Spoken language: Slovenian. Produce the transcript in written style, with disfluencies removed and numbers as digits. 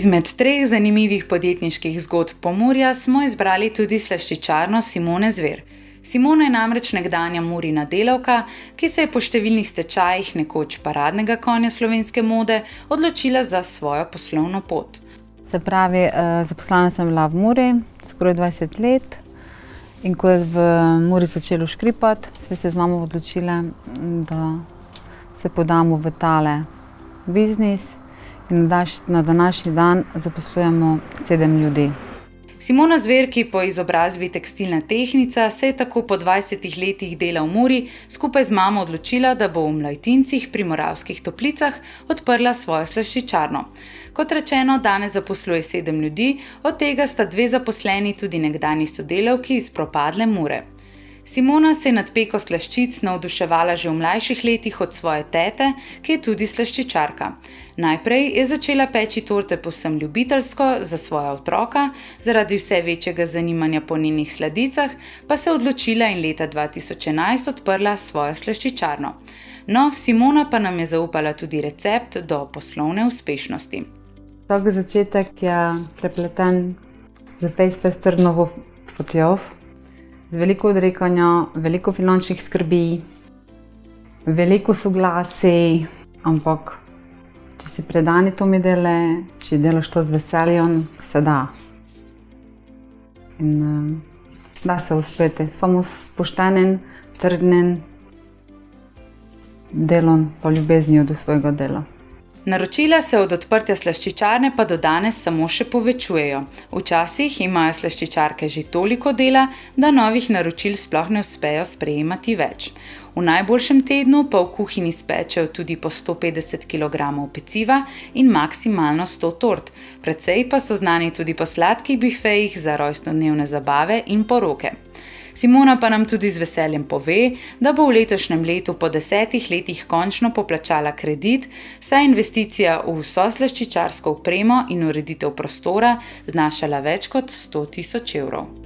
Izmed 3 zanimivih podjetniških zgodb Pomurja smo izbrali tudi slaščičarno Simone Zver. Simona je namreč nekdanja Murina delavka, ki se je po številnih stečajih nekoč paradnega konja slovenske mode odločila za svojo poslovno pot. Se pravi, zaposlena sem bila v Muri skoraj 20 let in ko je v Muri začelo škripati, smo se z mamo odločile, da se podamo v tale biznis in na današnji dan zaposlujemo 7 ljudi. Simona Zver, ki po izobrazbi tekstilna tehnica, se je tako po 20 letih dela v Muri skupaj z mamo odločila, da bo v Mlajtincih pri Moravskih Toplicah odprla svojo slaščičarno. Kot rečeno, danes zaposluje 7 ljudi, od tega sta 2 zaposleni tudi nekdanji sodelavki iz propadle Mure. Simona se je nad peko slaščic navduševala že v mlajših letih od svoje tete, ki je tudi slaščičarka. Najprej je začela peči torte povsem ljubiteljsko za svoja otroka, zaradi vse večjega zanimanja po njenih sladicah pa se je odločila in leta 2011 odprla svojo slaščičarno. No, Simona pa nam je zaupala tudi recept do poslovne uspešnosti. Vsak začetek je prepleten z fejst trnovo potjo, z veliko odrekanja, veliko finančnih skrbi, veliko soglasij, ampak če si predani tomu delu, če delaš to z veseljem, se da. In da se uspeti, samo s poštenim, trdnim delom pa ljubeznijo do svojega dela. Naročila se od odprtja slaščičarne pa do danes samo še povečujejo. Včasih imajo slaščičarke že toliko dela, da novih naročil sploh ne uspejo sprejemati več. V najboljšem tednu pa v kuhinji spečejo tudi po 150 kg peciva in maksimalno 100 tort. Precej pa so znani tudi po sladkih bifejih za rojstnodnevne zabave in poroke. Simona pa nam tudi z veseljem pove, da bo v letošnjem letu po 10 letih končno poplačala kredit, saj investicija v vso slaščičarsko opremo in ureditev prostora znašala več kot 100 000 evrov.